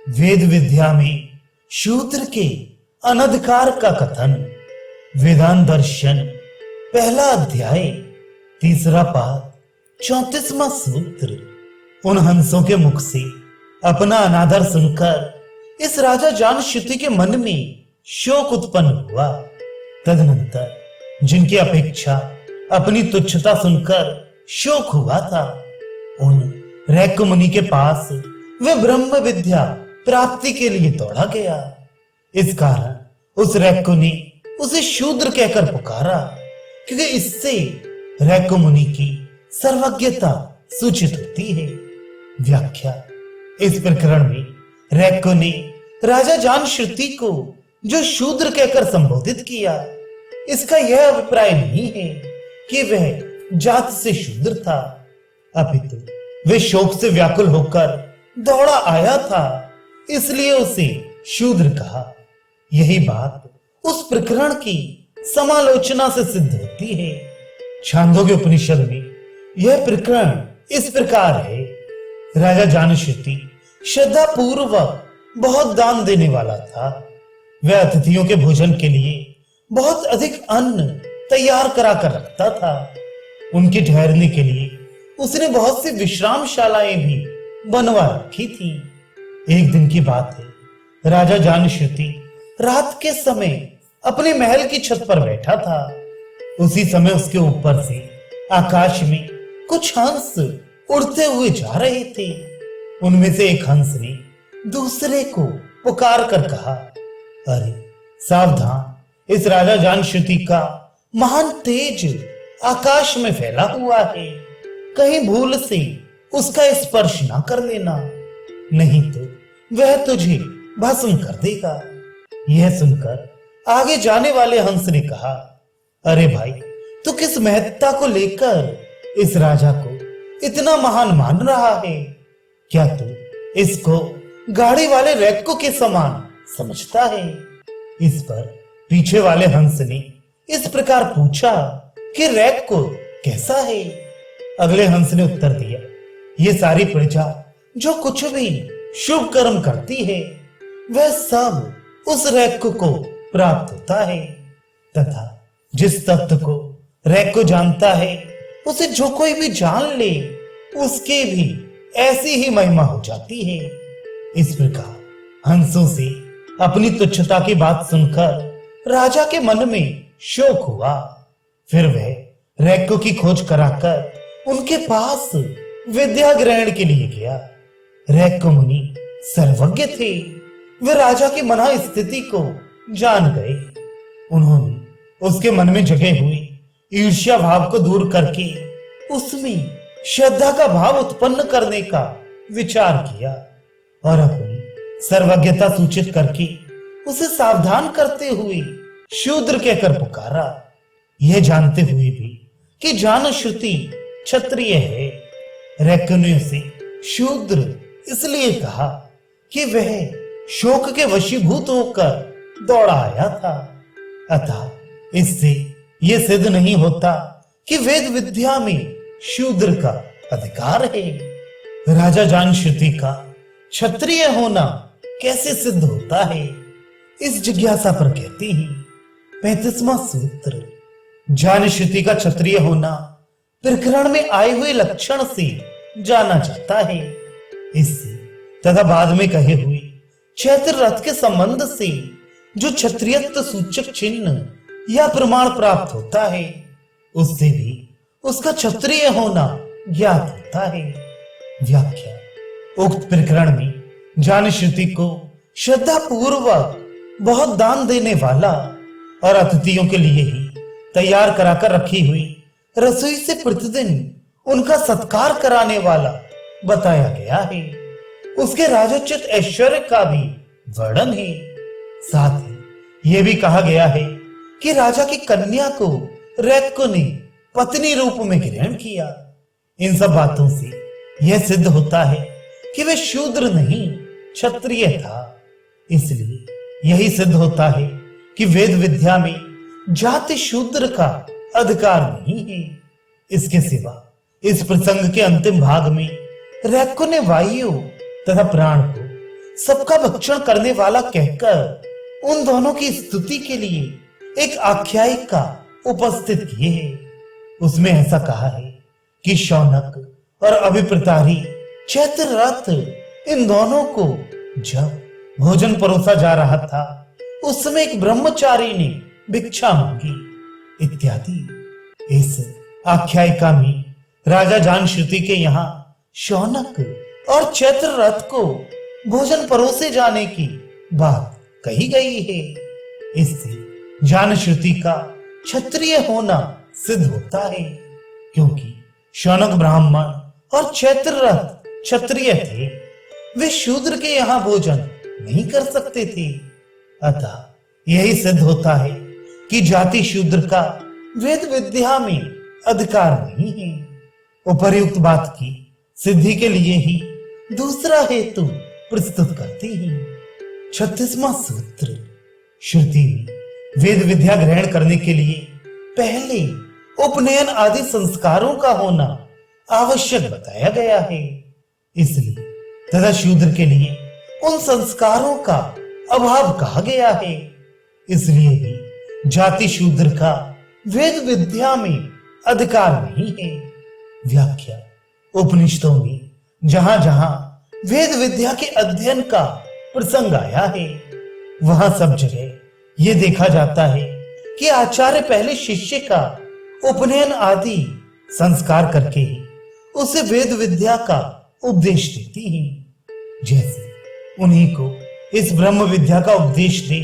वेद विद्या में शूद्र के अनधिकार का कथन। वेदांत दर्शन पहला अध्याय तीसरा पाद 34वां सूत्र। उन हंसों के मुख से अपना अनादर सुनकर इस राजा जानश्रुति के मन में शोक उत्पन्न हुआ। तदनंतर जिनकी अपेक्षा अपनी तुच्छता सुनकर शोक हुआ था, उन रैक मुनि के पास वे ब्रह्म विद्या प्राप्ति के लिए दौड़ा गया। इस कारण उस रैक ने उसे शूद्र कहकर पुकारा, क्योंकि इससे रैक मुनि की सर्वज्ञता सूचित होती है। व्याख्या। इस प्रकरण में रैक ने राजा जानश्रुति को जो शूद्र कहकर संबोधित किया, इसका यह अभिप्राय नहीं है कि वह जात से शूद्र था, अपितु वे शोक से व्याकुल होकर दौड़ा आया था, इसलिए उसे शूद्र कहा। यही बात उस प्रकरण की समालोचना से सिद्ध होती है। छांदोग्य उपनिषद में यह प्रकरण इस प्रकार है। राजा जानश्रुति श्रद्धा पूर्वक बहुत दान देने वाला था। वह अतिथियों के भोजन के लिए बहुत अधिक अन्न तैयार करा कर रखता था। उनके ठहरने के लिए उसने बहुत सी विश्रामशालाएं भी बनवा रखी थी। एक दिन की बात है, राजा जानश्रुति रात के समय अपने महल की छत पर बैठा था। उसी समय उसके ऊपर से आकाश में कुछ हंस उड़ते हुए जा रहे थे। उनमें से एक हंस ने दूसरे को पुकार कर कहा, अरे सावधान, इस राजा जानश्रुति का महान तेज आकाश में फैला हुआ है, कहीं भूल से उसका स्पर्श ना कर लेना, नहीं तो वह तुझे भस्म कर देगा। यह सुनकर आगे जाने वाले हंस ने कहा, अरे भाई, तू किस महत्ता को लेकर इस राजा को इतना महान मान रहा है? क्या तू इसको गाड़ी वाले रैको के समान समझता है? इस पर पीछे वाले हंस ने इस प्रकार पूछा कि रैको कैसा है? अगले हंस ने उत्तर दिया, ये सारी प्रजा जो कुछ भी शुभ कर्म करती है, वह सब उस रैको को प्राप्त होता है, तथा जिस तत्व को रैको जानता है, उसे जो कोई भी जान ले, उसके भी ऐसी ही महिमा हो जाती है। इस प्रकार हंसों से अपनी तुच्छता की बात सुनकर राजा के मन में शोक हुआ। फिर वह रैको की खोज कराकर उनके पास विद्या ग्रहण के लिए गया। रैको मुनि सर्वज्ञ थे। वे राजा की मना स्थिति को जान गए। उन्होंने उसके मन में जगे हुए ईर्ष्या भाव को दूर करके उसमें श्रद्धा का भाव उत्पन्न करने का विचार किया और अपनी सर्वज्ञता सूचित करके उसे सावधान करते हुए शूद्र कहकर पुकारा। यह जानते हुए भी कि जानश्रुति क्षत्रिय है, रैको ने उसे शूद्र इसलिए कहा कि वह शोक के वशीभूत होकर दौड़ा आया था। अतः इससे यह सिद्ध नहीं होता कि वेद विद्या में शूद्र का अधिकार है। राजा जानश्रुति का क्षत्रिय होना कैसे सिद्ध होता है, इस जिज्ञासा पर कहते हैं 35वां सूत्र। जानश्रुति का क्षत्रिय होना प्रकरण में आए हुए लक्षण से जाना जाता है। इससे तथा बाद में कहे हुए चैत्र रथ के संबंध से जो क्षत्रियत्व सूचक चिन्ह या प्रमाण प्राप्त होता है, उससे भी उसका क्षत्रिय होना ज्ञात होता है। व्याख्या। उक्त प्रकरण में जानश्रुति को श्रद्धा पूर्वक बहुत दान देने वाला और अतिथियों के लिए ही तैयार कराकर रखी हुई रसोई से प्रतिदिन उनका सत्कार कराने वाला बताया गया है। उसके राजोचित ऐश्वर्य का भी वर्णन है। साथ ही यह भी कहा गया है कि राजा की कन्या को रैको ने पत्नी रूप में ग्रहण किया। इन सब बातों से यह सिद्ध होता है कि वह शूद्र नहीं क्षत्रिय था। इसलिए यही सिद्ध होता है कि वेद विद्या में जाति शूद्र का अधिकार नहीं है। इसके सिवा इस प्रसंग के अंतिम भाग में रैको ने वायु तथा प्राण को सबका भक्षण करने वाला कहकर उन दोनों की स्तुति के लिए एक आख्यायिका उपस्थित किए है। उसमें ऐसा कहा है कि शौनक और अभिप्रतारी चैत्ररथ इन दोनों को जब भोजन परोसा जा रहा था उस समय एक ब्रह्मचारी ने भिक्षा मांगी इत्यादि। इस आख्यायिका में राजा जानश्रुति के यहाँ शौनक और चैत्ररथ को भोजन परोसे जाने की बात कही गई है। इससे जानश्रुति का क्षत्रिय होना सिद्ध होता है, क्योंकि शौनक ब्राह्मण और चैत्ररथ क्षत्रिय थे। वे शूद्र के यहाँ भोजन नहीं कर सकते थे। अतः यही सिद्ध होता है कि जाति शूद्र का वेद विद्या में अधिकार नहीं है। उपर्युक्त बात की सिद्धि के लिए ही दूसरा हेतु प्रस्तुत करते हैं। 36वां सूत्र श्रुति में वेद विद्या ग्रहण करने के लिए पहले उपनयन आदि संस्कारों का होना आवश्यक बताया गया है। इसलिए तथा शूद्र के लिए उन संस्कारों का अभाव कहा गया है। इसलिए भी जाति शूद्र का वेद विद्या में अधिकार नहीं है। व्याख्या उपनिषदों में जहां जहां वेद विद्या के अध्ययन का प्रसंग आया है वहां सब जगह यह देखा जाता है कि आचार्य पहले शिष्य का उपनयन आदि संस्कार करके ही उसे वेद विद्या का उपदेश देती हैं। जैसे उन्हीं को इस ब्रह्म विद्या का उपदेश दे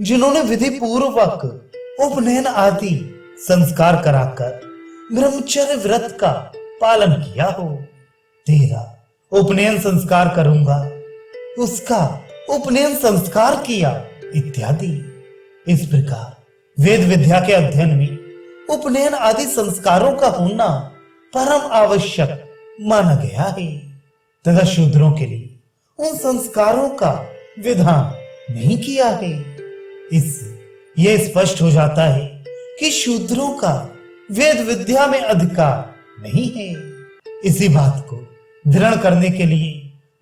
जिन्होंने विधि पूर्वक उपनयन आदि संस्कार कराकर ब्रह्मचर्य व्रत का पालन किया हो। तेरा उपनयन संस्कार करूंगा, उसका उपनयन संस्कार किया इत्यादि। इस प्रकार वेद विद्या के अध्ययन में उपनयन आदि संस्कारों का होना परम आवश्यक माना गया है तथा शूद्रों के लिए उन संस्कारों का विधान नहीं किया है। इससे यह स्पष्ट हो जाता है कि शूद्रों का वेद विद्या में अधिकार नहीं है। इसी बात को दृढ़ करने के लिए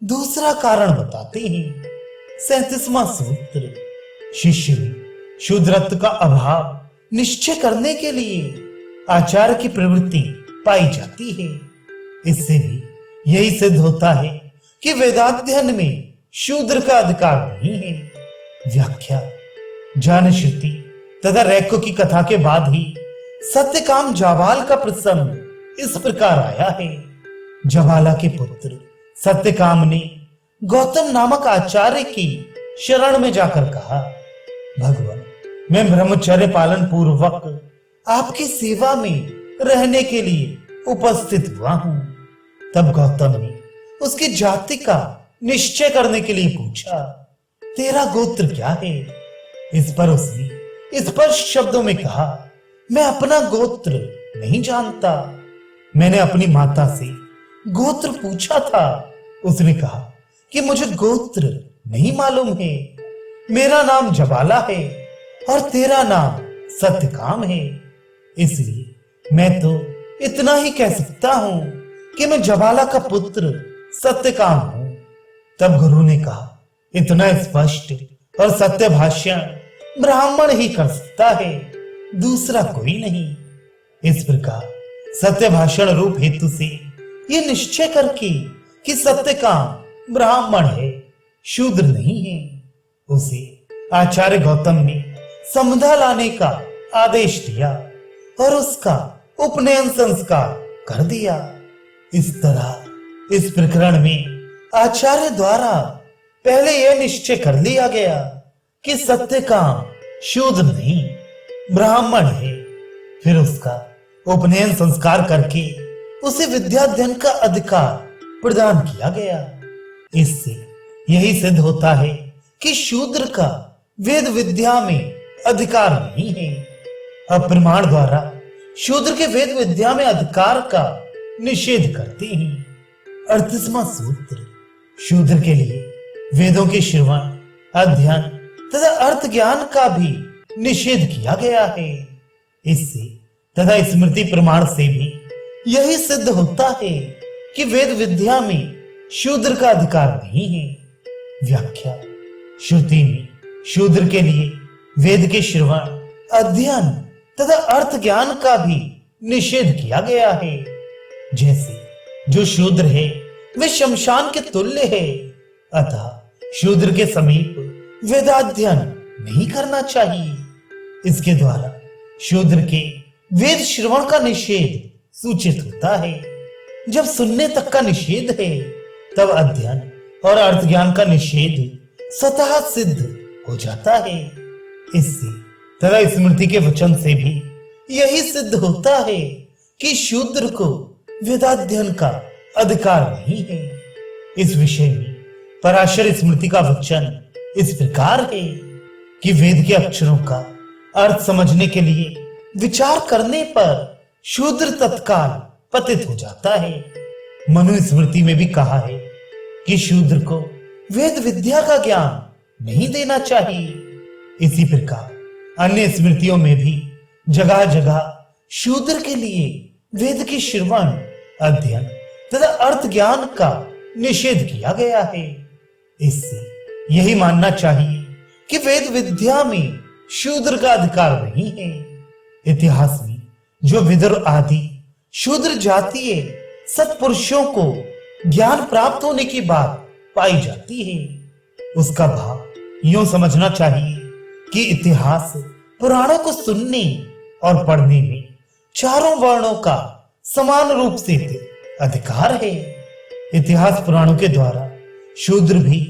दूसरा कारण बताते हैं। 37वां सूत्र शिष्य में शूद्रत्व का अभाव निश्चय करने के लिए आचार्य की प्रवृत्ति पाई जाती है। इससे भी यही सिद्ध होता है कि वेदाध्ययन में शूद्र का अधिकार नहीं है। व्याख्या जानश्रुति तथा रैको की कथा के बाद ही सत्यकाम जाबाल का प्रसंग इस प्रकार आया है। जबाला के पुत्र सत्यकाम ने गौतम नामक आचार्य की शरण में जाकर कहा, भगवान मैं ब्रह्मचर्य पालन पूर्वक आपकी सेवा में रहने के लिए उपस्थित हुआ हूं। तब गौतम ने उसकी जाति का निश्चय करने के लिए पूछा, तेरा गोत्र क्या है? इस पर उसने स्पष्ट शब्दों में कहा, मैं अपना गोत्र नहीं जानता। मैंने अपनी माता से गोत्र पूछा था। उसने कहा कि मुझे गोत्र नहीं मालूम है। मेरा नाम जबाला है और तेरा नाम सत्यकाम है। इसलिए मैं तो इतना ही कह सकता हूं कि मैं जबाला का पुत्र सत्यकाम हूं। तब गुरु ने कहा, इतना स्पष्ट और सत्य भाषण ब्राह्मण ही कर सकता है, दूसरा कोई नहीं। इस प्रकार सत्य भाषण रूप हेतु से ये निश्चय करके कि सत्यकाम ब्राह्मण है, शूद्र नहीं है, उसे आचार्य गौतम ने समुदा लाने का आदेश दिया और उसका उपनयन संस्कार कर दिया। इस तरह इस प्रकरण में आचार्य द्वारा पहले यह निश्चय कर लिया गया कि सत्यकाम शूद्र नहीं ब्राह्मण है। फिर उसका उपनयन संस्कार करके उसे विद्याध्ययन का अधिकार प्रदान किया गया। इससे यही सिद्ध होता है कि शूद्र का वेद विद्या में अधिकार नहीं है। अब प्रमाण द्वारा शूद्र के वेद विद्या में अधिकार का निषेध करते हैं। 38वां सूत्र शूद्र के लिए वेदों के श्रवण, अध्ययन तथा अर्थ ज्ञान का भी निषेध किया गया है। इससे तथा स्मृति प्रमाण से भी यही सिद्ध होता है कि वेद विद्या में शूद्र का अधिकार नहीं है। व्याख्या। श्रुति में शूद्र के लिए वेद के श्रवण, अध्ययन तथा अर्थ ज्ञान का भी निषेध किया गया है। जैसे जो शूद्र है वे शमशान के तुल्य है, अतः शूद्र के समीप वेदाध्ययन नहीं करना चाहिए। इसके द्वारा शूद्र के वेद श्रवण का निषेध सूचित होता है। जब सुनने तक का निषेध है तब अध्ययन और अर्थ ज्ञान का निषेध स्वतः सिद्ध हो जाता है। इससे तथा स्मृति के वचन से भी यही सिद्ध होता है कि शूद्र को वेदाध्ययन का अधिकार नहीं है। इस विषय में पराशर स्मृति का वचन इस प्रकार है कि वेद के अक्षरों का अर्थ समझने के लिए विचार करने पर शूद्र तत्काल पतित हो जाता है। मनु स्मृति में भी कहा है कि शूद्र को वेद विद्या का ज्ञान नहीं देना चाहिए। इसी प्रकार अन्य स्मृतियों में भी जगह जगह शूद्र के लिए वेद के श्रवण, अध्ययन तथा अर्थ ज्ञान का निषेध किया गया है। इससे यही मानना चाहिए कि वेद विद्या में शूद्र का अधिकार नहीं है। इतिहास में जो विदुर आदि शूद्र जातीय सत्पुरुषों को ज्ञान प्राप्त होने की बात पाई जाती है, उसका भाव यूं समझना चाहिए कि इतिहास पुराणों को सुनने और पढ़ने में चारों वर्णों का समान रूप से अधिकार है। इतिहास पुराणों के द्वारा शूद्र भी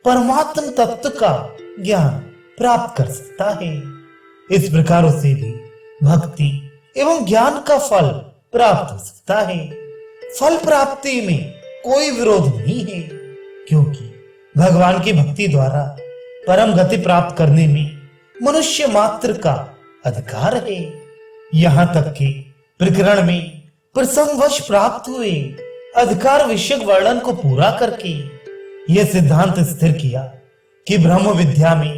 परमात्म तत्व का ज्ञान प्राप्त कर सकता है। इस प्रकार उसे भी भक्ति एवं ज्ञान का फल प्राप्त हो सकता है। फल प्राप्ति में कोई विरोध नहीं है, क्योंकि भगवान की भक्ति द्वारा परम गति प्राप्त करने में मनुष्य मात्र का अधिकार है। यहाँ तक कि प्रकरण में प्रसंगवश प्राप्त हुए अधिकार विषयक वर्णन को पूरा करके यह सिद्धांत स्थिर किया कि ब्रह्म विद्या में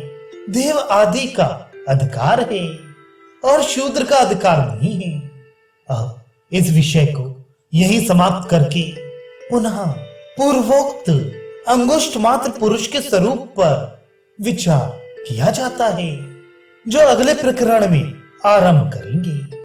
देव आदि का अधिकार है और शूद्र का अधिकार नहीं है। अब इस विषय को यही समाप्त करके पुनः पूर्वोक्त अंगुष्ठ मात्र पुरुष के स्वरूप पर विचार किया जाता है, जो अगले प्रकरण में आरंभ करेंगे।